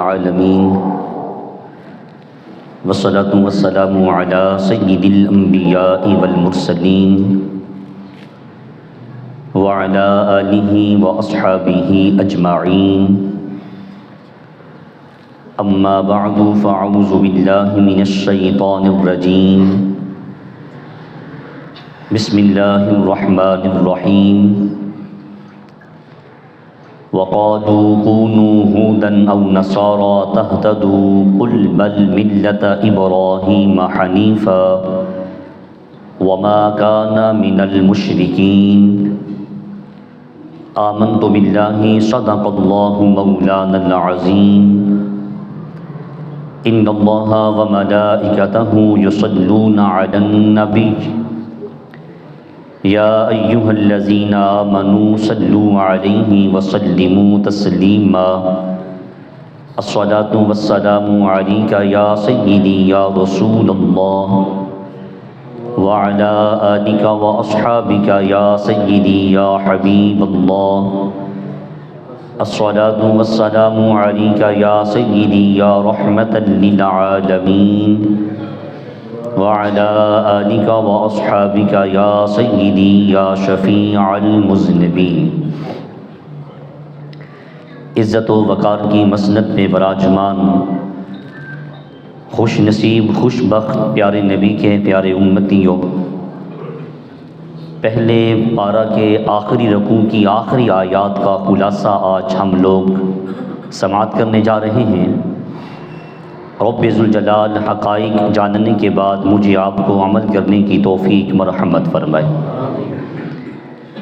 العالمین والصلاة والسلام علی سید الانبیاء والمرسلین وعلی آلہ واصحابہ اجمعین اما بعد فاعوذ باللہ من الشیطان الرجیم بسم اللہ الرحمن الرحیم وقالوا كونوا هودا أو نصارى تهتدوا قل بل ملة إبراهيم حنيفا وما كان من المشركين آمنت بالله صدق الله مولانا العظيم إن الله وملائكته يصلون على النبي یا ایہا الذین آمنوا صلوا علیہ وسلموا تسلیما الصلاة والسلام علیک یا سیدی یا رسول اللہ وعلی آلک واصحابک یا سیدی یا حبیب اللہ الصلاة والسلام علیک یا سیدی یا رحمة للعالمین وعلى آلك وأصحابك يا سيدي يا شفيع المذنبين۔ عزت و وقار کی مسند پہ براجمان خوش نصیب خوش بخت پیارے نبی کے پیارے امتیوں، پہلے پارہ کے آخری رکوع کی آخری آیات کا خلاصہ آج ہم لوگ سماعت کرنے جا رہے ہیں۔ رب ذوالجلال حقائق جاننے کے بعد مجھے آپ کو عمل کرنے کی توفیق مرحمت فرمائے۔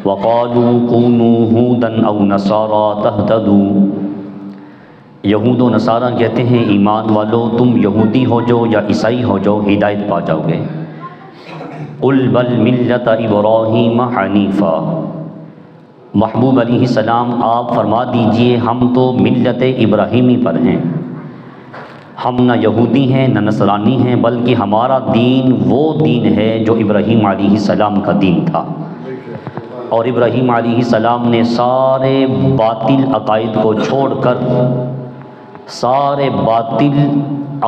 وَقَالُوا كُونُوا هُودًا أَوْ نَصَارَىٰ تَهْتَدُوا، یہود و نصارہ کہتے ہیں ایمان والو تم یہودی ہو جاؤ یا عیسائی ہو جاؤ ہدایت پا جاؤ گے۔ قُلْ بَلْ مِلَّةَ إِبْرَاهِيمَ حَنِيفًا، محبوب علیہ السلام آپ فرما دیجئے ہم تو ملت ابراہیمی پر ہیں، ہم نہ یہودی ہیں نہ نصرانی ہیں، بلکہ ہمارا دین وہ دین ہے جو ابراہیم علیہ السلام کا دین تھا، اور ابراہیم علیہ السلام نے سارے باطل عقائد کو چھوڑ کر سارے باطل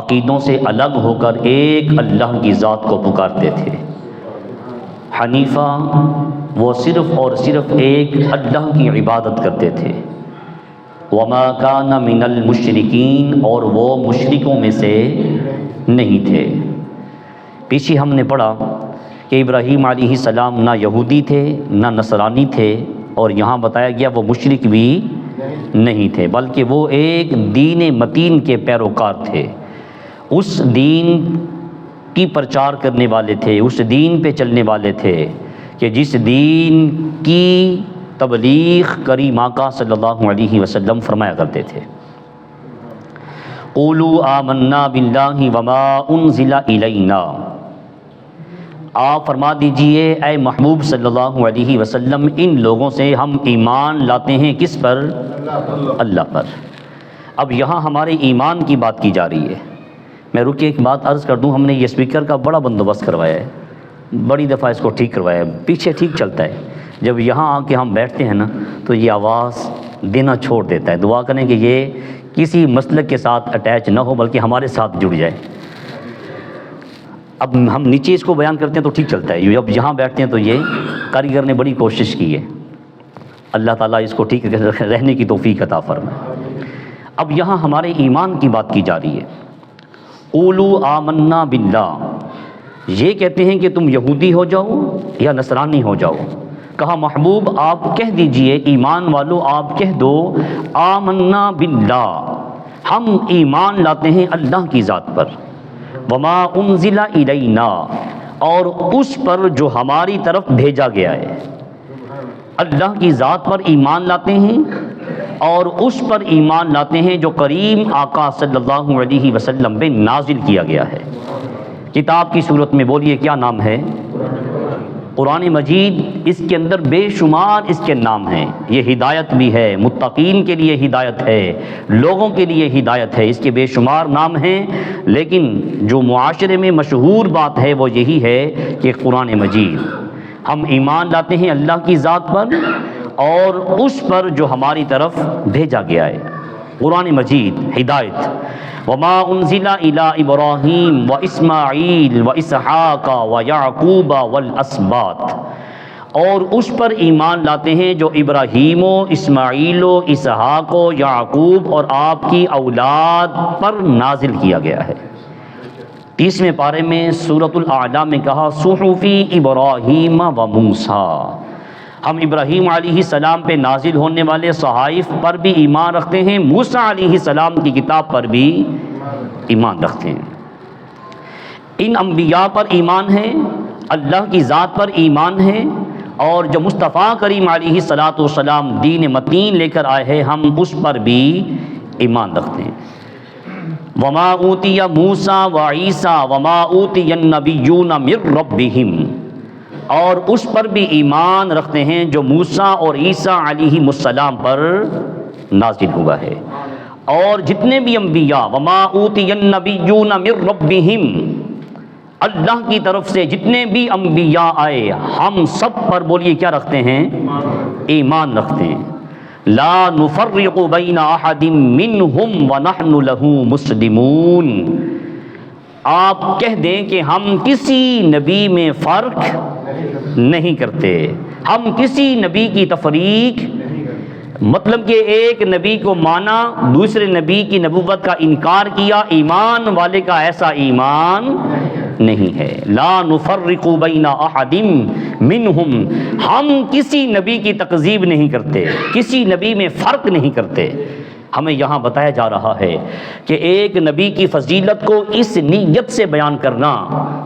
عقیدوں سے الگ ہو کر ایک اللہ کی ذات کو پکارتے تھے۔ حنیفہ وہ صرف اور صرف ایک اللہ کی عبادت کرتے تھے۔ وما کان من المشرکین، اور وہ مشرکوں میں سے نہیں تھے۔ پیچھے ہم نے پڑھا کہ ابراہیم علیہ السلام نہ یہودی تھے نہ نصرانی تھے، اور یہاں بتایا گیا وہ مشرک بھی نہیں تھے، بلکہ وہ ایک دین متین کے پیروکار تھے، اس دین کی پرچار کرنے والے تھے، اس دین پہ چلنے والے تھے کہ جس دین کی تبلیغ کریم آقا صلی اللہ علیہ وسلم فرمایا کرتے تھے۔ قولوا آمنا باللہ وما انزل الینا، آپ فرما دیجئے اے محبوب صلی اللہ علیہ وسلم ان لوگوں سے ہم ایمان لاتے ہیں کس پر؟ اللہ پر۔ اب یہاں ہمارے ایمان کی بات کی جا رہی ہے۔ میں رکے ایک بات عرض کر دوں، ہم نے یہ اسپیکر کا بڑا بندوبست کروایا ہے، بڑی دفعہ اس کو ٹھیک کروایا ہے، پیچھے ٹھیک چلتا ہے، جب یہاں آ کے ہم بیٹھتے ہیں نا تو یہ آواز دینا چھوڑ دیتا ہے۔ دعا کریں کہ یہ کسی مسلک کے ساتھ اٹیچ نہ ہو بلکہ ہمارے ساتھ جڑ جائے۔ اب ہم نیچے اس کو بیان کرتے ہیں تو ٹھیک چلتا ہے، اب یہاں بیٹھتے ہیں تو یہ کاریگر نے بڑی کوشش کی ہے، اللہ تعالیٰ اس کو ٹھیک رہنے کی توفیق عطا فرمائے۔ اب یہاں ہمارے ایمان کی بات کی جا رہی ہے۔ قولوا آمنا باللہ، یہ کہتے ہیں کہ تم یہودی ہو جاؤ یا نصرانی ہو جاؤ۔ کہا محبوب آپ کہہ دیجئے ایمان والو آپ کہہ دو آمنا باللہ، ہم ایمان لاتے ہیں اللہ کی ذات پر، وما انزل الینا، اور اس پر جو ہماری طرف بھیجا گیا ہے۔ اللہ کی ذات پر ایمان لاتے ہیں اور اس پر ایمان لاتے ہیں جو کریم آقا صلی اللہ علیہ وسلم پہ نازل کیا گیا ہے۔ کتاب کی صورت میں بولیے کیا نام ہے؟ قرآن مجید، اس کے اندر بے شمار اس کے نام ہیں، یہ ہدایت بھی ہے، متقین کے لیے ہدایت ہے، لوگوں کے لیے ہدایت ہے، اس کے بے شمار نام ہیں، لیکن جو معاشرے میں مشہور بات ہے وہ یہی ہے کہ قرآن مجید، ہم ایمان لاتے ہیں اللہ کی ذات پر اور اس پر جو ہماری طرف بھیجا گیا ہے۔ قرآن مجید ہدایت وما انزل الی ابراہیم و اسماعیل و اسحاق و یعقوب والاسباط، اور اس پر ایمان لاتے ہیں جو ابراہیم و اسماعیل و اسحاق و یعقوب اور آپ کی اولاد پر نازل کیا گیا ہے۔ 30ویں پارے میں سورۃ الاعلی میں کہا صحف ابراہیم و موسیٰ، ہم ابراہیم علیہ السلام پہ نازل ہونے والے صحائف پر بھی ایمان رکھتے ہیں، موسیٰ علیہ السلام کی کتاب پر بھی ایمان رکھتے ہیں۔ ان انبیاء پر ایمان ہے، اللہ کی ذات پر ایمان ہے، اور جو مصطفیٰ کریم علیہ السلام دین متین لے کر آئے ہیں ہم اس پر بھی ایمان رکھتے ہیں۔ وما اوتی موسیٰ وعیسیٰ وما اوتی النبیون من ربہم، اور اس پر بھی ایمان رکھتے ہیں جو موسیٰ اور عیسیٰ علیہ السلام پر نازل ہوا ہے، اور جتنے بھی انبیاء وما اوتی النبیون من ربہم، اللہ کی طرف سے جتنے بھی انبیاء آئے ہم سب پر بولیے کیا رکھتے ہیں؟ ایمان رکھتے ہیں۔ لا نفرق بین احد منہم ونحن لہ مسلمون، آپ کہہ دیں کہ ہم کسی نبی میں فرق نہیں کرتے، ہم کسی نبی کی تفریق، مطلب کہ ایک نبی کو مانا دوسرے نبی کی نبوت کا انکار کیا، ایمان والے کا ایسا ایمان نہیں ہے۔ لا نفرق بین احد منہم، ہم کسی نبی کی تکذیب نہیں کرتے، کسی نبی میں فرق نہیں کرتے۔ ہمیں یہاں بتایا جا رہا ہے کہ ایک نبی کی فضیلت کو اس نیت سے بیان کرنا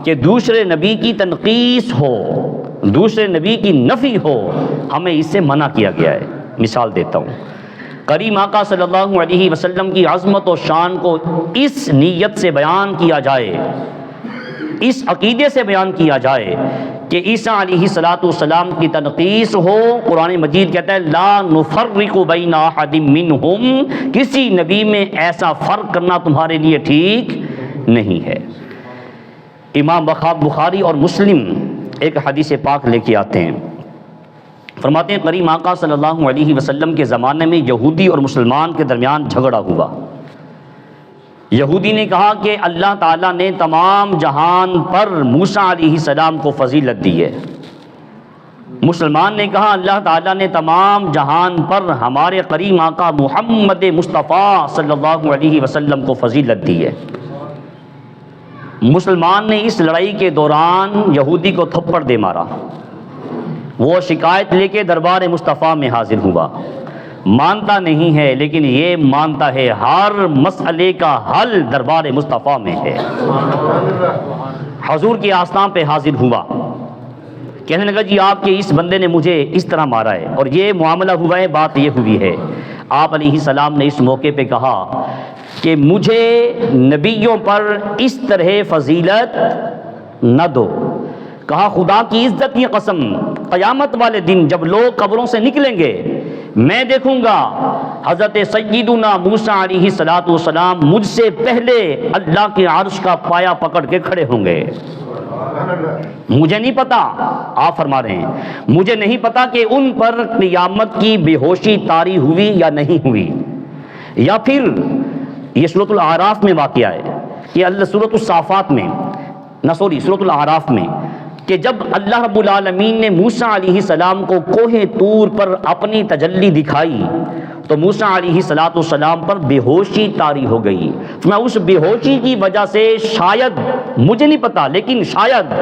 کہ دوسرے نبی کی تنقیص ہو، دوسرے نبی کی نفی ہو، ہمیں اس سے منع کیا گیا ہے۔ مثال دیتا ہوں، کریم آقا صلی اللہ علیہ وسلم کی عظمت و شان کو اس نیت سے بیان کیا جائے، اس عقیدے سے بیان کیا جائے کہ عیسیٰ علیہ السلام کی تنقیص ہو، قرآن مجید کہتا ہے لا نفرق بین احد منہم، کسی نبی میں ایسا فرق کرنا تمہارے لیے ٹھیک نہیں ہے۔ امام بخاری اور مسلم ایک حدیث پاک لے کے آتے ہیں، فرماتے ہیں کریم آقا صلی اللہ علیہ وسلم کے زمانے میں یہودی اور مسلمان کے درمیان جھگڑا ہوا۔ یہودی نے کہا کہ اللہ تعالیٰ نے تمام جہان پر موسیٰ علیہ السلام کو فضیلت دی ہے، مسلمان نے کہا اللہ تعالیٰ نے تمام جہان پر ہمارے کریم آقا محمد مصطفیٰ صلی اللہ علیہ وسلم کو فضیلت دی ہے۔ مسلمان نے اس لڑائی کے دوران یہودی کو تھپڑ دے مارا، وہ شکایت لے کے دربار مصطفیٰ میں حاضر ہوا، مانتا نہیں ہے لیکن یہ مانتا ہے ہر مسئلے کا حل دربار مصطفیٰ میں ہے۔ حضور کی آستان پہ حاضر ہوا، کہنے لگا جی آپ کے اس بندے نے مجھے اس طرح مارا ہے اور یہ معاملہ ہوا ہے، بات یہ ہوئی ہے۔ آپ علیہ السلام نے اس موقع پہ کہا کہ مجھے نبیوں پر اس طرح فضیلت نہ دو، کہا خدا کی عزت کی قسم قیامت والے دن جب لوگ قبروں سے نکلیں گے میں دیکھوں گا حضرت سیدنا موسیٰ علیہ السلام مجھ سے پہلے اللہ کے عرش کا پایا پکڑ کے کھڑے ہوں گے۔ مجھے نہیں پتا، آپ فرما رہے ہیں مجھے نہیں پتا کہ ان پر قیامت کی بے ہوشی طاری ہوئی یا نہیں ہوئی، یا پھر یہ سورۃ الاعراف میں واقعہ ہے، یہ سورۃ الصافات میں سورۃ الاعراف میں، کہ جب اللہ رب العالمین نے موسیٰ علیہ السلام کو کوہ طور پر اپنی تجلی دکھائی تو موسیٰ علیہ السلام پر بے ہوشی طاری ہو گئی۔ میں اس بے ہوشی کی وجہ سے شاید، مجھے نہیں پتا لیکن شاید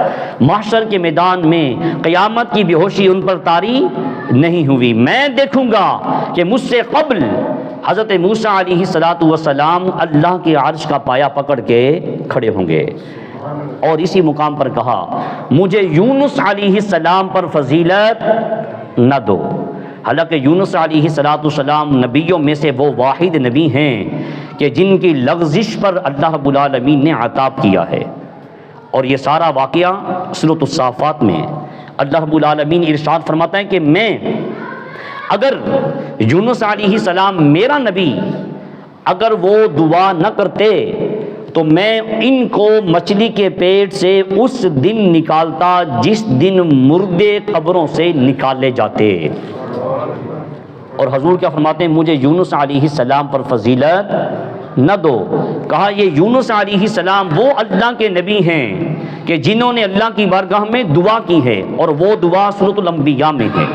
محشر کے میدان میں قیامت کی بے ہوشی ان پر طاری نہیں ہوئی۔ میں دیکھوں گا کہ مجھ سے قبل حضرت موسیٰ علیہ السلام اللہ کے عرش کا پایا پکڑ کے کھڑے ہوں گے۔ اور اسی مقام پر کہا مجھے یونس علیہ السلام پر فضیلت نہ دو، حالانکہ یونس علیہ السلام نبیوں میں سے وہ واحد نبی ہیں کہ جن کی لغزش پر اللہ رب العالمین نے عتاب کیا ہے۔ اور یہ سارا واقعہ سورۃ الصافات میں اللہ رب العالمین ارشاد فرماتا ہے کہ میں اگر یونس علیہ السلام میرا نبی اگر وہ دعا نہ کرتے تو میں ان کو مچھلی کے پیٹ سے اس دن نکالتا جس دن مردے قبروں سے نکالے جاتے۔ اور حضور کیا فرماتے ہیں؟ مجھے یونس علیہ السلام پر فضیلت نہ دو۔ کہا یہ یونس علیہ السلام وہ اللہ کے نبی ہیں کہ جنہوں نے اللہ کی بارگاہ میں دعا کی ہے، اور وہ دعا سورۃ الانبیاء میں ہے،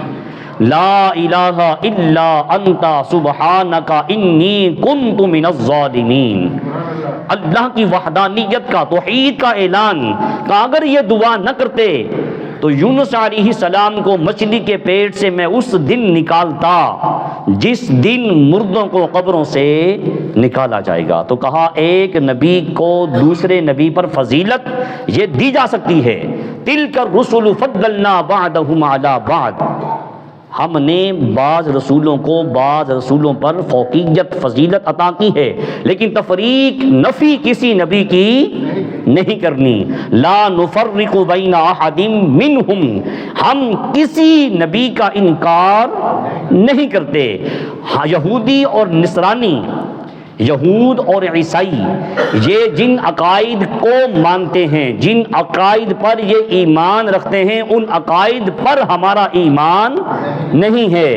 لا الہ الا انت سبحانک انی کنت من الظالمین۔ اللہ کی وحدانیت کا، توحید کا اعلان کہ اگر یہ دعا نہ کرتے تو یونس علیہ السلام کو مچھلی کے پیٹ سے میں اس دن نکالتا جس دن مردوں کو قبروں سے نکالا جائے گا۔ تو کہا ایک نبی کو دوسرے نبی پر فضیلت یہ دی جا سکتی ہے، تلک الرسل فضلنا بعضهم علی بعض، ہم نے بعض رسولوں کو بعض رسولوں پر فوقیت فضیلت عطا کی ہے، لیکن تفریق نفی کسی نبی کی نہیں کرنی۔ لا نفرق بین احد منہم، ہم کسی نبی کا انکار نہیں کرتے۔ یہودی اور نصرانی، یہود اور عیسائی، یہ جن عقائد کو مانتے ہیں، جن عقائد پر یہ ایمان رکھتے ہیں، ان عقائد پر ہمارا ایمان نہیں ہے،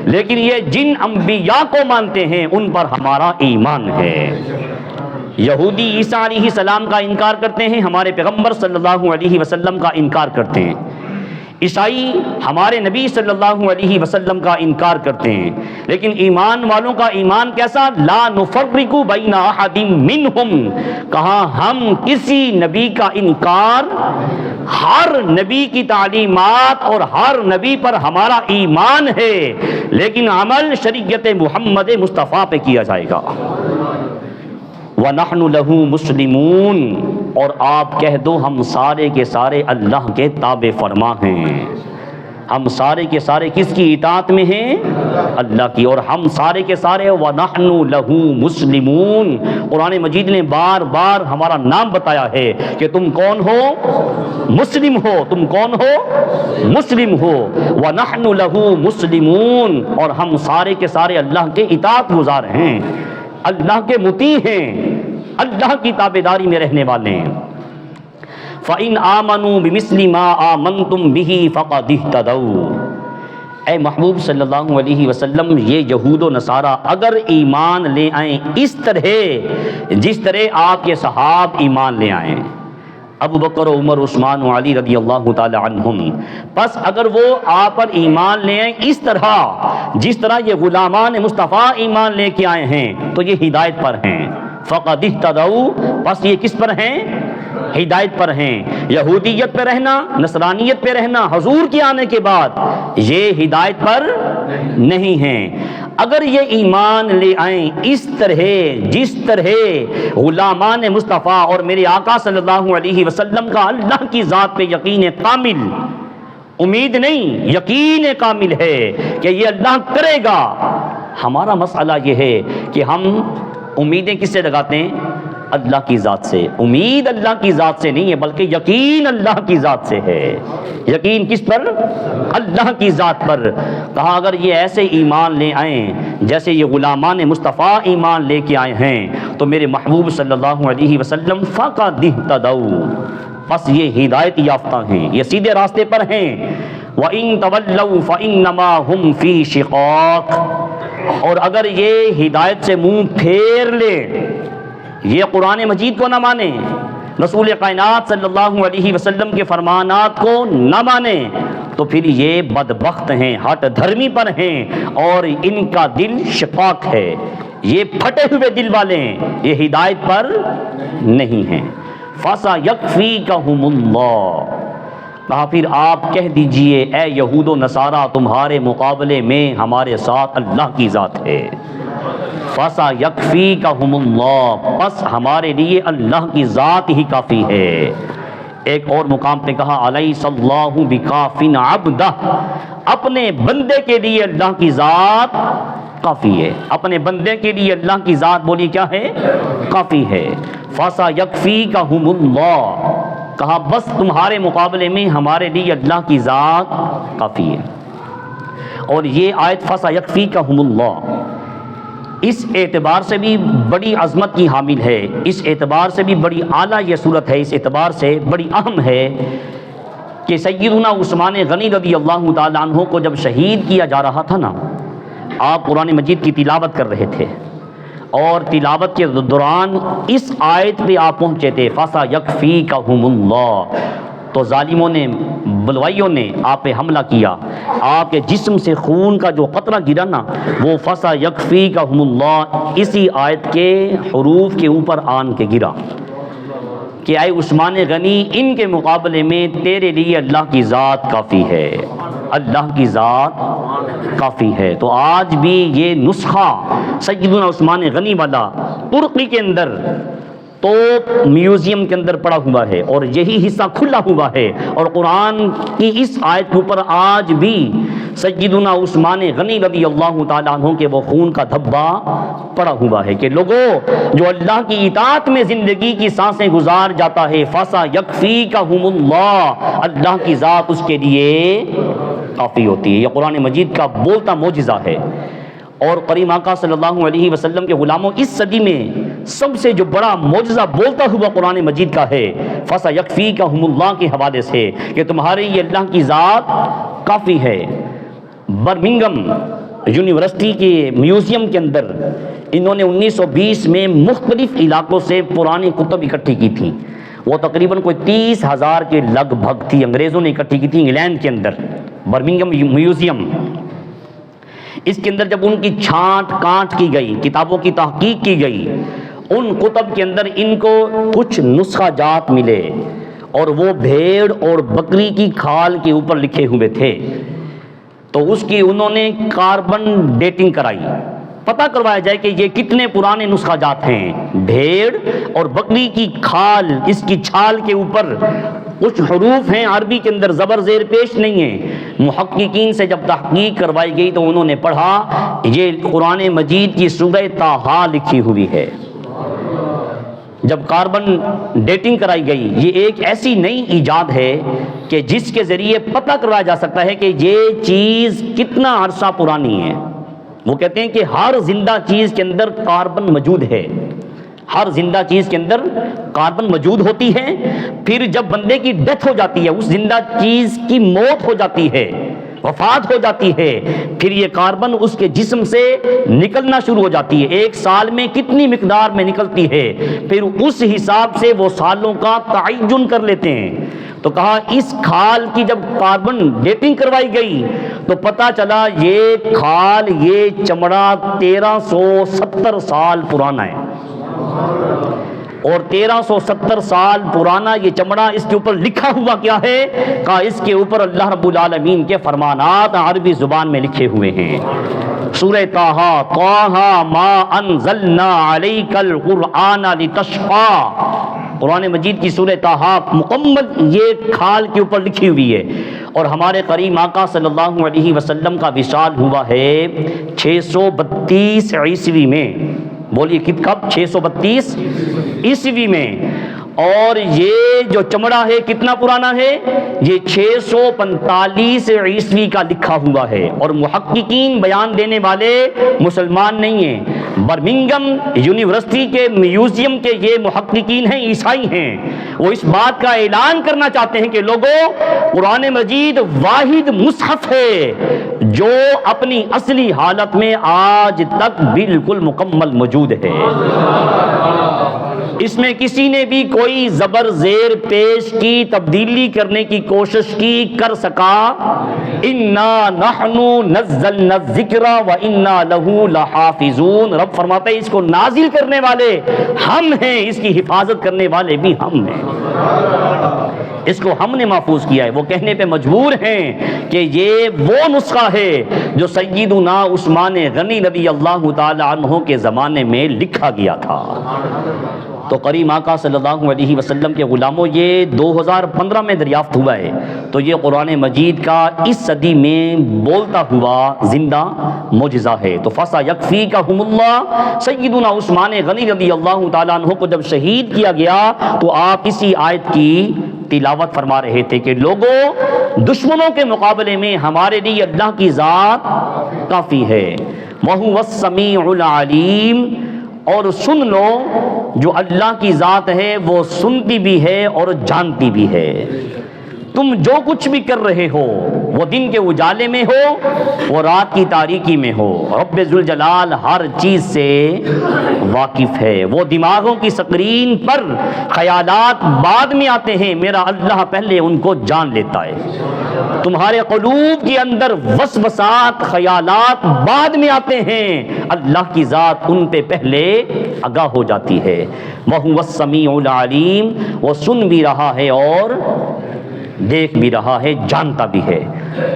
لیکن یہ جن انبیاء کو مانتے ہیں ان پر ہمارا ایمان ہے۔ یہودی عیسیٰ علیہ السلام کا انکار کرتے ہیں، ہمارے پیغمبر صلی اللہ علیہ وسلم کا انکار کرتے ہیں۔ عیسائی ہمارے نبی صلی اللہ علیہ وسلم کا انکار کرتے ہیں، لیکن ایمان والوں کا ایمان کیسا؟ لا نفرق بین احد منہم، کہاں ہم کسی نبی کا انکار، ہر نبی کی تعلیمات اور ہر نبی پر ہمارا ایمان ہے، لیکن عمل شریعت محمد مصطفیٰ پہ کیا جائے گا۔ وَنَحْنُ لَهُ مُسْلِمُونَ، اور آپ کہہ دو ہم سارے کے سارے اللہ کے تابع فرما ہیں۔ ہم سارے کے سارے کس کی اطاعت میں ہیں؟ اللہ کی۔ اور ہم سارے کے سارے وَنَحْنُ لَهُ مُسْلِمُونَ، قرآن مجید نے بار بار ہمارا نام بتایا ہے کہ تم کون ہو؟ مسلم ہو۔ تم کون ہو؟ مسلم ہو۔ وَنَحْنُ لَهُ مُسْلِمُونَ، اور ہم سارے کے سارے اللہ کے اطاعت گزار ہیں، اللہ کے مطیع ہیں، اللہ کی تابعداری میں رہنے والے ہیں۔ فَإِنْ آمَنُوا بِمِثْلِ مَا آمَنْتُمْ بِهِ فَقَدِ اهْتَدَوْا، اے محبوب صلی اللہ علیہ وسلم، یہ یہود و نصارہ اگر ایمان لے آئیں اس طرح جس طرح آپ کے صحاب ایمان لے آئیں، ابو بکر و عمر عثمان و علی رضی اللہ تعالی عنہم، پس اگر وہ آپ پر ایمان لے آئیں اس طرح جس طرح یہ غلامان مصطفیٰ ایمان لے کے آئے ہیں، تو یہ ہدایت پر ہیں۔ فقد اہتدوا، پس یہ کس پر ہیں؟ ہدایت پر ہیں۔ یہودیت پہ رہنا، نصرانیت پہ رہنا حضور کے آنے کے بعد یہ ہدایت پر نہیں ہیں۔ اگر یہ ایمان لے آئیں اس طرح جس طرح غلامان مصطفیٰ اور میرے آقا صلی اللہ علیہ وسلم کا اللہ کی ذات پہ یقین کامل، امید نہیں یقین کامل ہے کہ یہ اللہ کرے گا۔ ہمارا مسئلہ یہ ہے کہ ہم امیدیں کس سے لگاتے ہیں؟ اللہ کی ذات سے۔ امید اللہ کی ذات سے نہیں ہے بلکہ یقین اللہ کی ذات سے ہے۔ یقین کس پر؟ اللہ کی ذات پر۔ کہا اگر یہ ایسے ایمان لے آئیں جیسے یہ غلامان مصطفیٰ ایمان لے کے آئے ہیں تو میرے محبوب صلی اللہ علیہ وسلم فقد اہتدوا، پس یہ ہدایت یافتہ ہیں، یہ سیدھے راستے پر ہیں۔ وَإِن تَوَلَّوْا فَإِنَّمَا هُمْ فِي شِقَاقٍ، اور اگر یہ ہدایت سے منہ پھیر لے، یہ قرآن مجید کو نہ مانے، رسول کائنات صلی اللہ علیہ وسلم کے فرمانات کو نہ مانے، تو پھر یہ بدبخت ہیں، ہٹ دھرمی پر ہیں، اور ان کا دل شقاق ہے، یہ پھٹے ہوئے دل والے ہیں، یہ ہدایت پر نہیں ہیں۔ فَسَيَكْفِيكَهُمُ اللَّهُ، کہا پھر آپ کہہ دیجئے اے یہود و نصارہ تمہارے مقابلے میں ہمارے ساتھ اللہ کی ذات ہے۔ فَسَيَكْفِيكَهُمُ اللَّهُ، پس ہمارے لیے اللہ کی ذات ہی کافی ہے۔ ایک اور مقام پہ کہا عَلَيْسَ اللَّهُ بِكَافٍ عَبْدَهُ، اپنے بندے کے لیے اللہ کی ذات کافی ہے۔ اپنے بندے کے لیے اللہ کی ذات بولی کیا ہے؟ کافی ہے۔ فَسَيَكْفِيكَهُمُ اللَّهُ، کہا بس تمہارے مقابلے میں ہمارے لیے اللہ کی ذات کافی ہے۔ اور یہ آیت فَسَيَكْفِيكَهُمُ اللَّهُ اس اعتبار سے بھی بڑی عظمت کی حامل ہے، اس اعتبار سے بھی بڑی اعلیٰ یہ صورت ہے، اس اعتبار سے بڑی اہم ہے کہ سیدنا عثمان غنی رضی اللہ تعالیٰ عنہ کو جب شہید کیا جا رہا تھا نا، آپ قرآن مجید کی تلاوت کر رہے تھے اور تلاوت کے دوران اس آیت پہ آپ پہنچے تھے فَسَيَكْفِيكَهُمُ اللَّهُ، تو ظالموں نے، بلوائیوں نے آپ پہ حملہ کیا، آپ کے جسم سے خون کا جو قطرہ گرا نا وہ فَسَيَكْفِيكَهُمُ اللَّهُ اسی آیت کے حروف کے اوپر آن کے گرا کہ اے عثمان غنی، ان کے مقابلے میں تیرے لیے اللہ کی ذات کافی ہے، اللہ کی ذات کافی ہے۔ تو آج بھی یہ نسخہ سیدنا عثمان غنی والا ترکی کے اندر تو میوزیم کے اندر پڑا ہوا ہے اور یہی حصہ کھلا ہوا ہے، اور قرآن کی اس آیت کے اوپر آج بھی سیدنا عثمان غنی رضی اللہ تعالیٰ عنہ کے وہ خون کا دھبا پڑا ہوا ہے کہ لوگوں جو اللہ کی اطاعت میں زندگی کی سانسیں گزار جاتا ہے فَسَيَكْفِيكَهُمُ اللَّهُ، اللہ کی ذات اس کے لیے کافی ہوتی ہے۔ یہ قرآن مجید کا بولتا معجزہ ہے، اور کریم آقا صلی اللہ علیہ وسلم کے غلاموں اس صدی میں سب سے جو بڑا معجزہ بولتا ہوا قرآن مجید کا ہے فَسَيَكْفِيكَهُمُ اللَّهُ کے حوالے سے کہ تمہارے یہ اللہ کی ذات کافی ہے۔ برمنگم یونیورسٹی کے میوزیم کے اندر انہوں نے 1920 میں مختلف علاقوں سے پرانی کتب اکٹھی کی تھی، وہ تقریباً کوئی 30,000 کے لگ بھگ تھی، انگریزوں نے اکٹھی کی تھی انگلینڈ کے اندر، برمنگم میوزیم۔ اس کے اندر جب ان کی چھانٹ کانٹ کی گئی، کتابوں کی تحقیق کی گئی، ان کتب کے اندر ان کو کچھ نسخہ جات ملے اور وہ بھیڑ اور بکری کی کھال کے اوپر لکھے ہوئے تھے، تو اس کی انہوں نے کاربن ڈیٹنگ کرائی، پتہ کروایا جائے کہ یہ کتنے پرانے نسخہ جات ہیں۔ بھیڑ اور بکری کی کھال، اس کی چھال کے اوپر کچھ حروف ہیں عربی کے اندر، زبر زیر پیش نہیں ہیں۔ محققین سے جب تحقیق کروائی گئی تو انہوں نے پڑھا یہ قرآن مجید کی سورہ طٰہٰ لکھی ہوئی ہے۔ جب کاربن ڈیٹنگ کرائی گئی، یہ ایک ایسی نئی ایجاد ہے کہ جس کے ذریعے پتہ کروایا جا سکتا ہے کہ یہ چیز کتنا عرصہ پرانی ہے۔ وہ کہتے ہیں کہ ہر زندہ چیز کے اندر کاربن موجود ہے، ہر زندہ چیز کے اندر کاربن موجود ہوتی ہے، پھر جب بندے کی ڈیتھ ہو جاتی ہے، اس زندہ چیز کی موت ہو جاتی ہے، وفات ہو جاتی ہے، پھر یہ کاربن اس کے جسم سے نکلنا شروع ہو جاتی ہے۔ ایک سال میں کتنی مقدار میں نکلتی ہے، پھر اس حساب سے وہ سالوں کا تعین کر لیتے ہیں۔ تو کہا اس کھال کی جب کاربن ڈیٹنگ کروائی گئی تو پتہ چلا یہ کھال، یہ چمڑا 1370 سال پرانا ہے، اور 1370 سال پرانا یہ چمڑا، اس کے اوپر لکھا ہوا کیا ہے؟ کہا اس کے اوپر اللہ رب العالمین کے فرمانات عربی زبان میں لکھے ہوئے ہیں۔ سورہ طٰہٰ، طٰہٰ ما انزلنا علیک القرآن لتشقیٰ، قرآن مجید کی سورہ طٰہٰ مکمل یہ کھال کے اوپر لکھی ہوئی ہے، اور ہمارے کریم آقا صلی اللہ علیہ وسلم کا وصال ہوا ہے 632 عیسوی میں۔ بولیے کب؟ 632 عیسوی میں۔ اور یہ جو چمڑا ہے کتنا پرانا ہے؟ یہ 645 عیسوی کا لکھا ہوا ہے، اور محققین بیان دینے والے مسلمان نہیں ہیں، برمنگم یونیورسٹی کے میوزیم کے یہ محققین ہیں، عیسائی ہیں۔ وہ اس بات کا اعلان کرنا چاہتے ہیں کہ لوگوں، قرآن مجید واحد مصحف ہے جو اپنی اصلی حالت میں آج تک بالکل مکمل موجود ہے، اس میں کسی نے بھی کوئی زبر زیر پیش کی، تبدیلی کرنے کی کوشش کی، کر سکا؟ انا نحن نزلنا الذکر وانا له لحافظون، رب فرماتا ہے اس کو نازل کرنے والے ہم ہیں، اس کی حفاظت کرنے والے بھی ہم ہیں، اس کو ہم نے محفوظ کیا ہے۔ وہ کہنے پہ مجبور ہیں کہ یہ وہ نسخہ ہے جو سیدنا عثمان غنی رضی اللہ تعالی عنہ کے زمانے میں لکھا گیا تھا۔ تو کریم آقا صلی اللہ علیہ وسلم کے غلاموں، یہ 2015 میں دریافت ہوا ہے، تو یہ قرآن مجید کا اس صدی میں بولتا ہوا زندہ معجزہ ہے۔ تو فَسَيَكْفِيكَهُمُ اللَّهُ، سیدنا عثمان غنی رضی اللہ تعالیٰ عنہ کو جب شہید کیا گیا تو آپ اسی آیت کی تلاوت فرما رہے تھے کہ لوگوں، دشمنوں کے مقابلے میں ہمارے لیے اللہ کی ذات کافی ہے۔ وَهُوَ السَّمِيعُ الْعَلِيمُ، اور سن لو جو اللہ کی ذات ہے وہ سنتی بھی ہے اور جانتی بھی ہے۔ تم جو کچھ بھی کر رہے ہو وہ دن کے اجالے میں ہو وہ رات کی تاریکی میں ہو، رب ذوالجلال ہر چیز سے واقف ہے۔ وہ دماغوں کی سکرین پر خیالات بعد میں آتے ہیں، میرا اللہ پہلے ان کو جان لیتا ہے۔ تمہارے قلوب کے اندر وسوسات خیالات بعد میں آتے ہیں، اللہ کی ذات ان پہ پہلے آگاہ ہو جاتی ہے۔ وَهُوَ السَّمِيعُ الْعَلِيمُ، وہ سن بھی رہا ہے اور دیکھ بھی رہا ہے، جانتا بھی ہے۔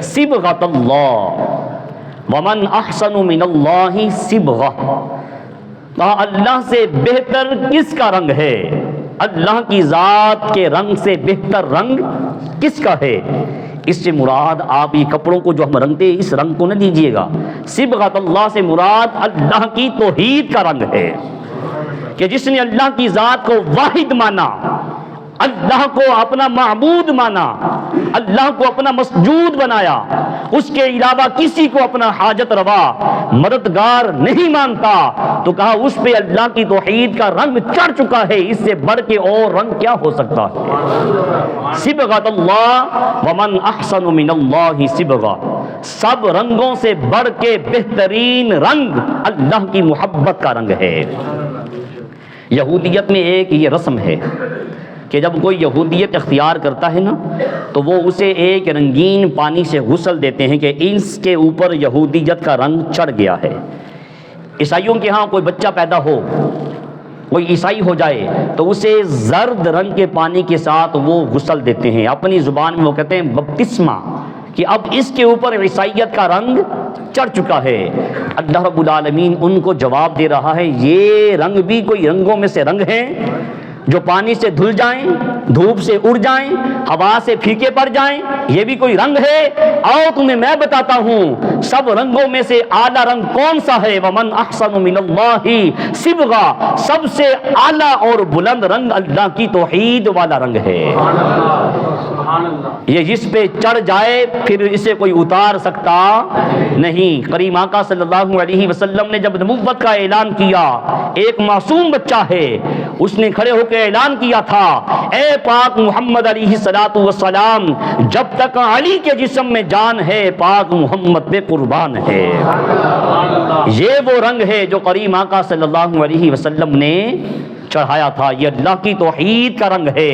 صبغۃ اللہ ومن احسن من اللہ صبغہ، کہا اللہ سے بہتر کس کا رنگ ہے؟ اللہ کی ذات کے رنگ سے بہتر رنگ کس کا ہے؟ اس سے مراد آپ یہ کپڑوں کو جو ہم رنگتے اس رنگ کو نہ دیجیے گا، صبغۃ اللہ سے مراد اللہ کی توحید کا رنگ ہے، کہ جس نے اللہ کی ذات کو واحد مانا، اللہ کو اپنا معبود مانا، اللہ کو اپنا مسجود بنایا، اس کے علاوہ کسی کو اپنا حاجت روا مددگار نہیں مانتا، تو کہا اس پہ اللہ کی توحید کا رنگ چڑھ چکا ہے، اس سے بڑھ کے اور رنگ کیا ہو سکتا ہے؟ صبغۃ اللہ ومن احسن من اللہ صبغہ، سب رنگوں سے بڑھ کے بہترین رنگ اللہ کی محبت کا رنگ ہے۔ یہودیت میں ایک یہ رسم ہے کہ جب کوئی یہودیت اختیار کرتا ہے نا تو وہ اسے ایک رنگین پانی سے غسل دیتے ہیں کہ اس کے اوپر یہودیت کا رنگ چڑھ گیا ہے۔ عیسائیوں کے ہاں کوئی بچہ پیدا ہو، کوئی عیسائی ہو جائے تو اسے زرد رنگ کے پانی کے ساتھ وہ غسل دیتے ہیں، اپنی زبان میں وہ کہتے ہیں بپتسمہ، کہ اب اس کے اوپر عیسائیت کا رنگ چڑھ چکا ہے۔ اللہ رب العالمین ان کو جواب دے رہا ہے، یہ رنگ بھی کوئی رنگوں میں سے رنگ ہیں جو پانی سے دھل جائیں، دھوپ سے اڑ جائیں، ہوا سے پھیکے پڑ جائیں، یہ بھی کوئی رنگ ہے؟ آؤ تمہیں میں بتاتا ہوں سب رنگوں میں سے اعلیٰ رنگ کون سا ہے۔ ومن احسن من اللہ صبغہ، سب سے اعلیٰ اور بلند رنگ اللہ کی توحید والا رنگ ہے۔ یہ جس پہ چڑھ جائے پھر اسے کوئی اتار سکتا نہیں۔ کریم آقا صلی اللہ علیہ وسلم نے جب نبوت کا اعلان کیا، ایک معصوم بچہ ہے، اس نے کھڑے ہو کے اعلان کیا تھا، اے پاک محمد علیہ الصلوۃ والسلام، جب تک علی کے جسم میں جان ہے پاک محمد پہ قربان ہے۔ یہ وہ رنگ ہے جو کریم آقا صلی اللہ علیہ وسلم نے چڑھایا تھا، یہ اللہ کی توحید کا رنگ ہے،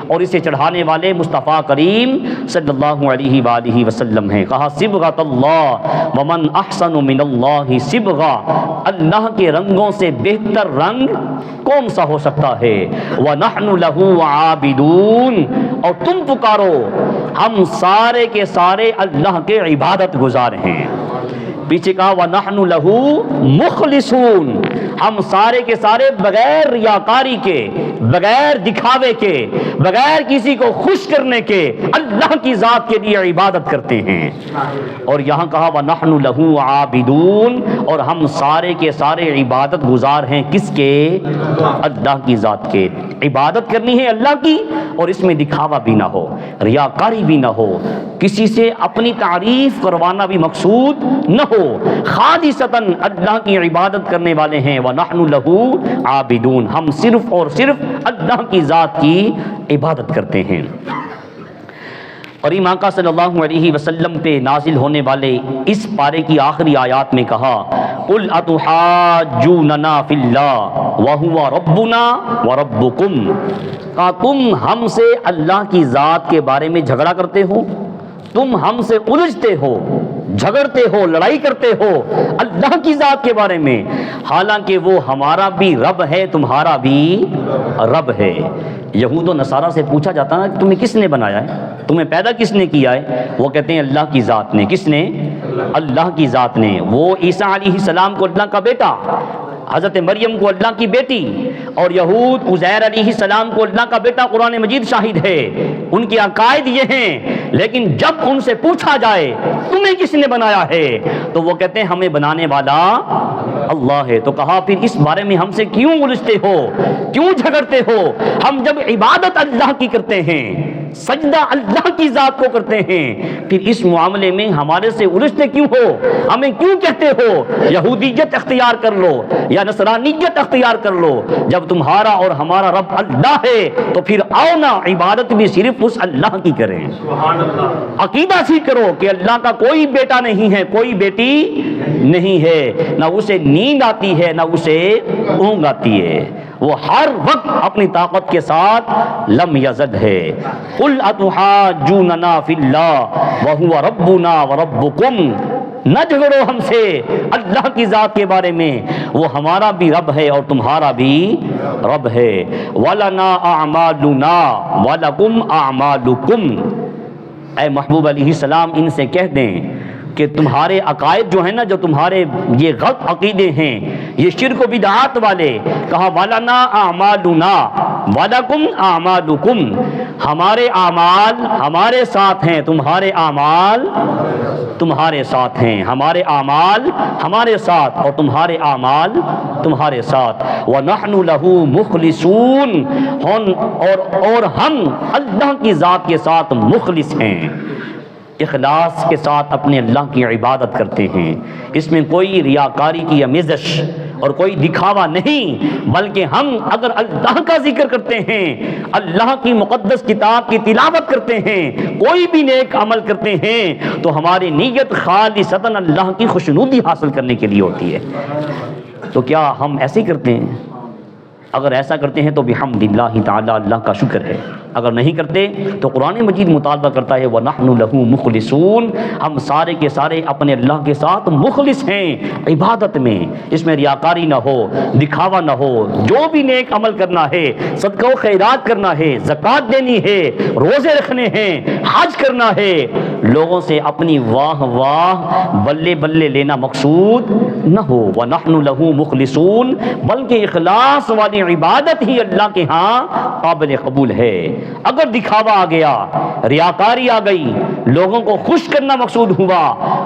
اور اسے چڑھانے والے مصطفیٰ کریم صلی اللہ علیہ وآلہ وسلم ہیں۔ کہا صبغۃ اللہ ومن احسن من اللہ صبغہ، اللہ کے رنگوں سے بہتر رنگ کون سا ہو سکتا ہے؟ وَنَحْنُ لَهُ عَابِدُونَ، اور تم پکارو، ہم سارے کے سارے اللہ کے عبادت گزار ہیں۔ پیچھے کہا وَنَحْنُ لَهُ مُخْلِصُونَ، ہم سارے کے سارے بغیر ریاکاری کے، بغیر دکھاوے کے، بغیر کسی کو خوش کرنے کے اللہ کی ذات کے لیے عبادت کرتے ہیں۔ اور یہاں کہا وَنَحْنُ لَهُ عَابِدُونَ، اور ہم سارے کے سارے عبادت گزار ہیں، کس کے؟ اللہ کی ذات کے۔ عبادت کرنی ہے اللہ کی، اور اس میں دکھاوا بھی نہ ہو، ریاکاری بھی نہ ہو، کسی سے اپنی تعریف کروانا بھی مقصود نہ ہو، خالصتاً اللہ کی عبادت کرنے والے ہیں۔ وَنَحْنُ لَهُ عَابِدُونَ، ہم صرف اور صرف اللہ کی ذات کی عبادت کرتے ہیں۔ کریم آقا صلی اللہ علیہ وسلم پہ نازل ہونے والے اس پارے کی آخری آیات میں کہا قُلْ أَتُحَاجُّونَنَا فِي اللَّهِ وَهُوَ رَبُّنَا وَرَبُّكُمْ، کہا تم ہم سے اللہ کی ذات کے بارے میں جھگڑا کرتے ہو، تم ہم سے الجھتے ہو، جھگڑتے ہو، لڑائی کرتے ہو اللہ کی ذات کے بارے میں، حالانکہ وہ ہمارا بھی رب ہے، تمہارا بھی رب ہے۔ یہود و نصارہ سے پوچھا جاتا ہے کہ تمہیں کس نے بنایا ہے، تمہیں پیدا کس نے کیا ہے؟ وہ کہتے ہیں اللہ کی ذات نے۔ کس نے؟ اللہ کی ذات نے۔ وہ عیسیٰ علیہ السلام کو اللہ کا بیٹا، حضرت مریم کو اللہ کی بیٹی، اور یہود عزیر علیہ السلام کو اللہ کا بیٹا، قرآن مجید شاہد ہے، ان کے عقائد یہ ہیں۔ لیکن جب ان سے پوچھا جائے تمہیں کس نے بنایا ہے تو وہ کہتے ہیں ہمیں بنانے والا اللہ ہے۔ تو کہا پھر اس بارے میں ہم سے کیوں الجھتے ہو، کیوں جھگڑتے ہو؟ ہم جب عبادت اللہ کی کرتے ہیں، سجدہ اللہ کی ذات کو کرتے ہیں، پھر اس معاملے میں ہمارے سے الجھتے کیوں ہو؟ ہمیں کیوں کہتے ہو یہودیت اختیار کر لو یا نصرانیت اختیار کر لو؟ جب تمہارا اور ہمارا رب اللہ ہے تو پھر آؤ نا عبادت بھی صرف اس اللہ کی کریں۔ عقیدہ سیکھ کرو کہ اللہ کا کوئی بیٹا نہیں ہے، کوئی بیٹی نہیں ہے، نہ اسے نیند آتی ہے نہ اسے اونگ آتی ہے، وہ ہر وقت اپنی طاقت کے ساتھ لم یزد ہے۔ قل اتحاجوننا فی اللہ وہو ربنا وربکم، نہ جھگڑو ہم سے اللہ کی ذات کے بارے میں، وہ ہمارا بھی رب ہے اور تمہارا بھی رب ہے۔ وَلَنَا أَعْمَالُنَا وَلَكُمْ أَعْمَالُكُمْ، اے محبوب علیہ السلام ان سے کہہ دیں کہ تمہارے عقائد جو ہیں نا، جو تمہارے یہ غلط عقیدے ہیں، یہ شرک و بدعات والے، کہا وَلَنَا أَعْمَالُنَا وَلَكُمْ أَعْمَالُكُمْ، ہمارے اعمال ہمارے ساتھ ہیں، تمہارے اعمال تمہارے ساتھ ہیں، ہمارے اعمال ہمارے ساتھ اور تمہارے اعمال تمہارے ساتھ۔ وَنَحْنُ لَهُ مُخْلِصُونَ، اور ہم اللہ کی ذات کے ساتھ مخلص ہیں، اخلاص کے ساتھ اپنے اللہ کی عبادت کرتے ہیں، اس میں کوئی ریاکاری کی آمیزش اور کوئی دکھاوا نہیں، بلکہ ہم اگر اللہ کا ذکر کرتے ہیں، اللہ کی مقدس کتاب کی تلاوت کرتے ہیں، کوئی بھی نیک عمل کرتے ہیں تو ہماری نیت خالصتاً اللہ کی خوشنودی حاصل کرنے کے لیے ہوتی ہے۔ تو کیا ہم ایسے ہی کرتے ہیں؟ اگر ایسا کرتے ہیں تو بحمد اللہ تعالی، اللہ کا شکر ہے۔ اگر نہیں کرتے تو قرآن مجید مطالبہ کرتا ہے وَنَحْنُ لَهُ مُخْلِصُونَ، ہم سارے کے سارے اپنے اللہ کے ساتھ مخلص ہیں عبادت میں، اس میں ریاکاری نہ ہو، دکھاوا نہ ہو، جو بھی نیک عمل کرنا ہے، صدقہ و خیرات کرنا ہے، زکوٰۃ دینی ہے، روزے رکھنے ہیں، حج کرنا ہے، لوگوں سے اپنی واہ واہ بلے بلے لینا مقصود نہ ہو۔ وَنَحْنُ لَهُ مُخْلِصُونَ، بلکہ اخلاص والی عبادت ہی اللہ کے ہاں قابل قبول ہے۔ اگر دکھاوا آ گیا، ریاکاری آ گئی، لوگوں کو خوش کرنا مقصود ہوا،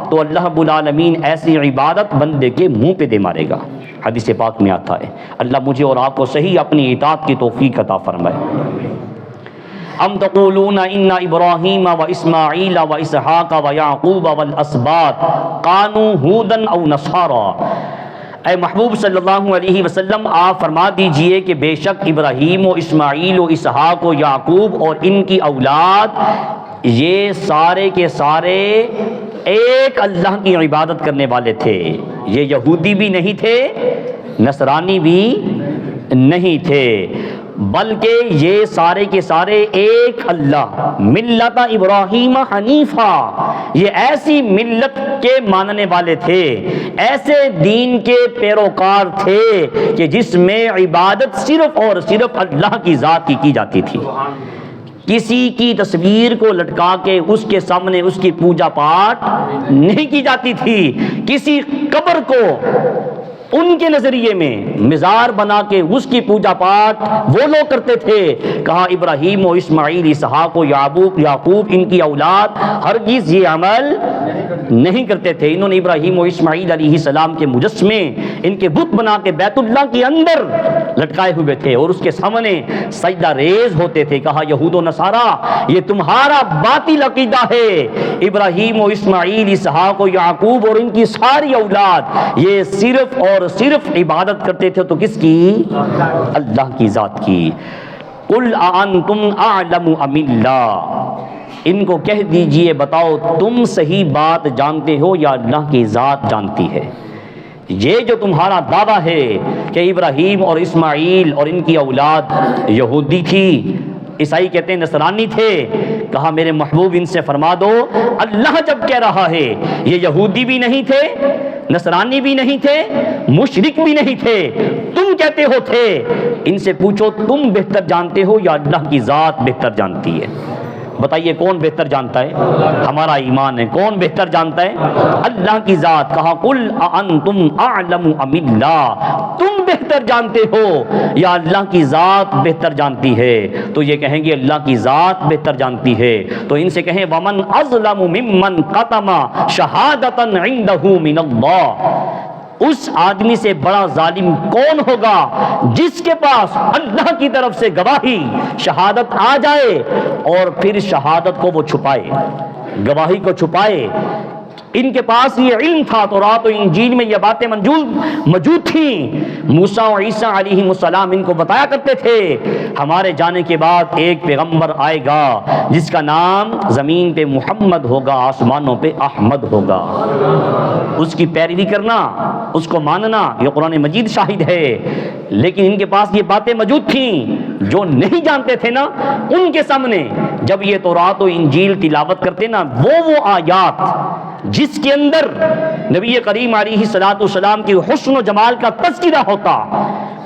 تو اللہ رب العالمین ایسی عبادت بندے کے منہ پہ دے مارے گا۔ حدیث پاک میں آتا ہے۔ اللہ مجھے اور آپ کو صحیح اپنی اطاعت کی توفیق عطا فرمائے۔ ام تقولون ان ابراہیم و اسماعیل و اسحاق و یعقوب والاسباط کانوا ھودا او نصارا، اے محبوب صلی اللہ علیہ وسلم آپ فرما دیجئے کہ بے شک ابراہیم و اسماعیل و اسحاق و یعقوب اور ان کی اولاد یہ سارے کے سارے ایک اللہ کی عبادت کرنے والے تھے، یہ یہودی بھی نہیں تھے، نصرانی بھی نہیں تھے، بلکہ یہ سارے کے سارے ایک اللہ، ملت ابراہیم حنیفہ، یہ ایسی ملت کے ماننے والے تھے، ایسے دین کے پیروکار تھے کہ جس میں عبادت صرف اور صرف اللہ کی ذات کی جاتی تھی۔ کسی کی تصویر کو لٹکا کے اس کے سامنے اس کی پوجا پاٹ نہیں کی جاتی تھی، کسی قبر کو ان کے نظریے میں مزار بنا کے اس کی پوجا پاٹ وہ لوگ کرتے تھے۔ کہا ابراہیم و اسماعیل اسحاق و یعقوب ان کی اولاد ہرگز یہ عمل نہیں کرتے تھے۔ انہوں نے ابراہیم و اسماعیل علیہ السلام کے مجسمے ان کے بت بنا کے بیت اللہ کے اندر لٹکائے ہوئے تھے اور اس کے سامنے سجدہ ریز ہوتے تھے۔ کہا یہود و نصارا یہ تمہارا باطل عقیدہ ہے، ابراہیم و اسماعیل اسحاق و یعقوب اور ان کی ساری اولاد یہ صرف اور صرف عبادت کرتے تھے تو کس کی؟ اللہ کی ذات کی۔ قل اانتم اعلم ام اللہ، ان کو کہہ دیجئے بتاؤ تم صحیح بات جانتے ہو یا اللہ کی ذات جانتی ہے؟ یہ جو تمہارا دعویٰ ہے کہ ابراہیم اور اسماعیل اور ان کی اولاد یہودی تھی، عیسائی کہتے ہیں نصرانی تھے، کہا میرے محبوب ان سے فرما دو اللہ جب کہہ رہا ہے یہ یہودی بھی نہیں تھے، نصرانی بھی نہیں تھے، مشرک بھی نہیں تھے، تم کہتے ہو تھے، ان سے پوچھو تم بہتر جانتے ہو یا اللہ کی ذات بہتر جانتی ہے؟ بتائیے کون بہتر جانتا ہے؟ ہمارا ایمان ہے، کون بہتر جانتا ہے؟ اللہ کی ذات۔ کہا قل اانتم اعلم ام اللہ، تم بہتر جانتے ہو یا اللہ کی ذات بہتر جانتی ہے؟ تو یہ کہیں گے اللہ کی ذات بہتر جانتی ہے۔ تو ان سے کہیں ومن اظلم ممن قتم شہادۃ عنده من اللہ، اس آدمی سے بڑا ظالم کون ہوگا جس کے پاس اللہ کی طرف سے گواہی شہادت آ جائے اور پھر شہادت کو وہ چھپائے، گواہی کو چھپائے۔ ان کے پاس یہ علم تھا، تورات و انجیل میں یہ باتیں موجود تھیں۔ موسیٰ و عیسیٰ علیہ السلام ان کو بتایا کرتے تھے ہمارے جانے کے بعد ایک پیغمبر آئے گا جس کا نام زمین پہ محمد ہوگا، آسمانوں پہ احمد ہوگا۔ اس کی پیروی کرنا، اس کو ماننا، یہ قرآن مجید شاہد ہے۔ لیکن ان کے پاس یہ باتیں موجود تھیں، جو نہیں جانتے تھے نا، ان کے سامنے جب یہ تورات و انجیل تلاوت کرتے نا، وہ آیات جس کے اندر نبی کریم علیہ الصلوۃ والسلام کی حسن و جمال کا تذکرہ ہوتا،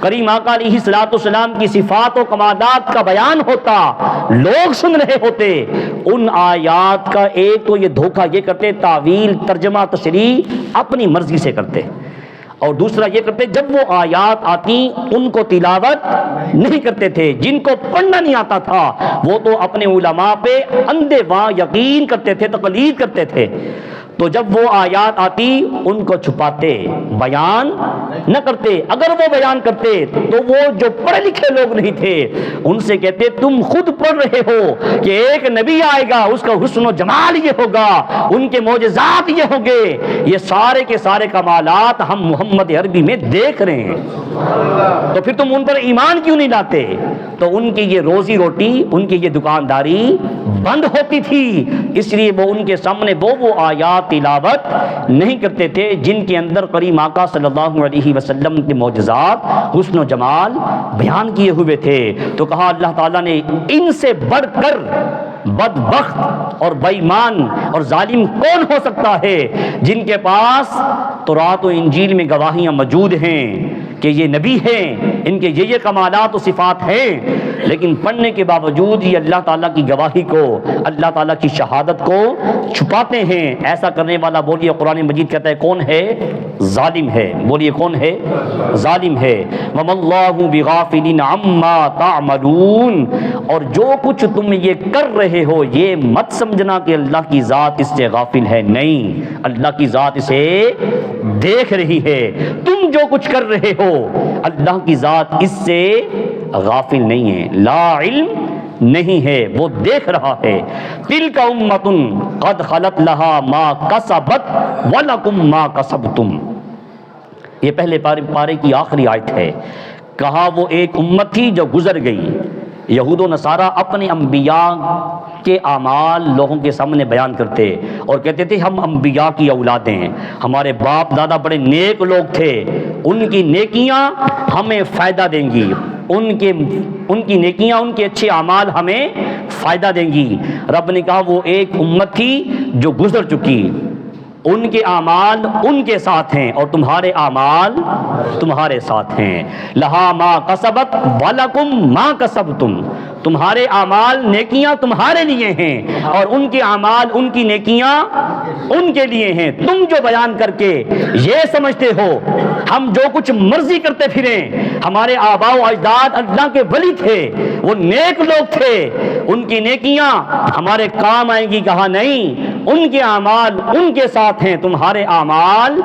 کریم آقا علیہ الصلوۃ والسلام کی صفات و کمالات کا بیان ہوتا، لوگ سن رہے ہوتے، ان آیات کا ایک تو یہ دھوکہ یہ کرتے، تعویل، ترجمہ، تشریح اپنی مرضی سے کرتے، اور دوسرا یہ کرتے جب وہ آیات آتی ان کو تلاوت نہیں کرتے تھے۔ جن کو پڑھنا نہیں آتا تھا وہ تو اپنے علماء پہ اندھے واں یقین کرتے تھے، تقلید کرتے تھے۔ تو جب وہ آیات آتی ان کو چھپاتے، بیان نہ کرتے۔ اگر وہ بیان کرتے تو وہ جو پڑھے لکھے لوگ نہیں تھے ان سے کہتے تم خود پڑھ رہے ہو کہ ایک نبی آئے گا، اس کا حسن و جمال یہ ہوگا، ان کے معجزات یہ ہوں گے، یہ سارے کے سارے کمالات ہم محمد عربی میں دیکھ رہے ہیں، تو پھر تم ان پر ایمان کیوں نہیں لاتے؟ تو ان کی یہ روزی روٹی، ان کی یہ دکانداری بند ہوتی تھی، اس لیے وہ ان کے سامنے وہ آیات تلاوت نہیں کرتے تھے جن کے اندر کریم آقا صلی اللہ علیہ وسلم کے معجزات، حسن و جمال بیان کیے ہوئے تھے۔ تو کہا اللہ تعالیٰ نے ان سے بڑھ کر بدبخت اور بے ایمان اور ظالم کون ہو سکتا ہے جن کے پاس تورات و انجیل میں گواہیاں موجود ہیں کہ یہ نبی ہیں، ان کے یہ کمالات و صفات ہیں، لیکن پڑھنے کے باوجود یہ اللہ تعالیٰ کی گواہی کو، اللہ تعالیٰ کی شہادت کو چھپاتے ہیں۔ ایسا کرنے والا بولیے قرآن مجید کہتا ہے کون ہے؟ ظالم ہے۔ بولیے کون ہے؟ ظالم ہے۔ وَمَا اللَّهُ بِغَافِلٍ عَمَّا تَعْمَلُونَ، اور جو کچھ تم یہ کر رہے ہو یہ مت سمجھنا کہ اللہ کی ذات اس سے غافل ہے، نہیں، اللہ کی ذات اسے دیکھ رہی ہے۔ تم جو کچھ کر رہے ہو اللہ کی ذات اس سے غافل نہیں ہے، لا علم نہیں ہے، وہ دیکھ رہا ہے۔ تلک امۃ قد خلت لہا ما کسبت ولکم ما کسبتم، یہ پہلے پارے کی آخری آیت ہے۔ کہا وہ ایک امت تھی جو گزر گئی۔ یہود و نصارہ اپنے انبیاء کے اعمال لوگوں کے سامنے بیان کرتے اور کہتے تھے ہم انبیاء کی اولادیں ہیں، ہمارے باپ دادا بڑے نیک لوگ تھے، ان کی نیکیاں ہمیں فائدہ دیں گی، ان کی نیکیاں، ان کے اچھے اعمال ہمیں فائدہ دیں گی۔ رب نے کہا وہ ایک امت تھی جو گزر چکی، ان کے اعمال ان کے ساتھ ہیں اور تمہارے اعمال تمہارے ساتھ ہیں۔ لہا ما کسبت ولکم ما کسبتم، تمہارے اعمال نیکیاں تمہارے لیے ہیں اور ان کے اعمال، ان کی نیکیاں ان کے لیے ہیں۔ تم جو بیان کر کے یہ سمجھتے ہو ہم جو کچھ مرضی کرتے پھریں، ہمارے آباء و اجداد اللہ کے ولی تھے، وہ نیک لوگ تھے، ان کی نیکیاں ہمارے کام آئیں گی، کہا نہیں، ان کے اعمال ان کے ساتھ ہیں، تمہارے اعمال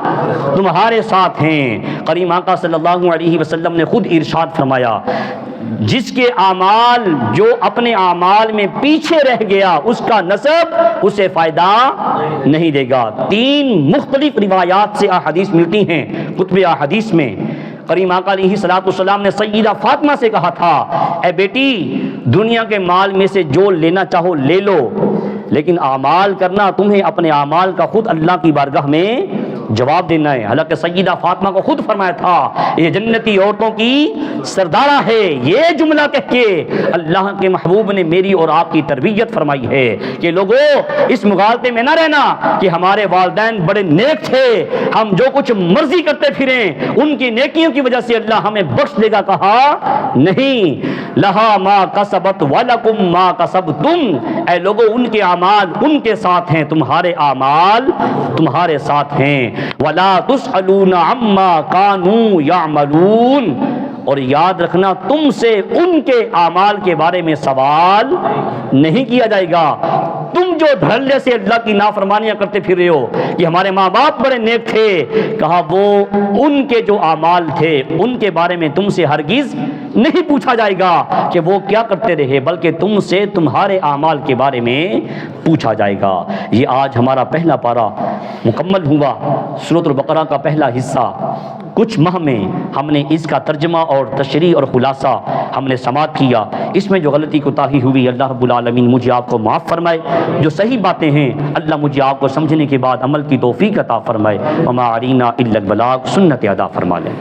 تمہارے ساتھ ہیں۔ کریم آقا صلی اللہ علیہ وسلم نے خود ارشاد فرمایا جس کے اعمال جو اپنے اعمال میں پیچھے رہ گیا اس کا نسب اسے فائدہ نہیں دے گا۔ 3 مختلف روایات سے احادیث ملتی ہیں کتب احادیث میں۔ کریم آقا علیہ الصلوۃ والسلام نے سیدہ فاطمہ سے کہا تھا اے بیٹی دنیا کے مال میں سے جو لینا چاہو لے لو، لیکن اعمال کرنا تمہیں اپنے اعمال کا خود اللہ کی بارگاہ میں جواب دینا ہے۔ حالانکہ سیدہ فاطمہ کو خود فرمایا تھا یہ جنتی عورتوں کی سردارہ ہے، یہ جملہ کہہ کے اللہ کے محبوب نے میری اور آپ کی تربیت فرمائی ہے کہ لوگوں اس مغالطے میں نہ رہنا کہ ہمارے والدین بڑے نیک تھے، ہم جو کچھ مرضی کرتے پھریں ان کی نیکیوں کی وجہ سے اللہ ہمیں بخش دے گا، کہا نہیں، لہا ما کسبت ولکم ما کسبتم، اے لوگوں ان کے اعمال ان کے ساتھ ہیں، تمہارے اعمال تمہارے ساتھ ہیں۔ وَلَا تُسْأَلُونَ عَمَّا كَانُوا يَعْمَلُونَ، اور یاد رکھنا تم سے ان کے اعمال کے بارے میں سوال نہیں کیا جائے گا، تم تم جو دھڑلے سے اللہ کی نافرمانیاں کرتے پھر رہے ہو کہ ہمارے ماں باپ بڑے نیک تھے، کہا وہ ان کے جو اعمال تھے ان کے بارے میں تم سے ہرگز نہیں پوچھا جائے گا کہ وہ کیا کرتے رہے، بلکہ تم سے تمہارے اعمال کے بارے میں پوچھا جائے گا۔ یہ آج ہمارا پہلا پارہ مکمل ہوا، سورۃ البقرہ کا پہلا حصہ۔ کچھ ماہ میں ہم نے اس کا ترجمہ اور تشریح اور خلاصہ ہم نے سماعت کیا۔ اس میں جو غلطی کوتاہی ہوئی اللہ رب العالمین مجھے آپ کو معاف فرمائے، جو صحیح باتیں ہیں اللہ مجھے آپ کو سمجھنے کے بعد عمل کی توفیق عطا فرمائے۔ وما علینا الا البلاغ، سنت ادا فرما لیں۔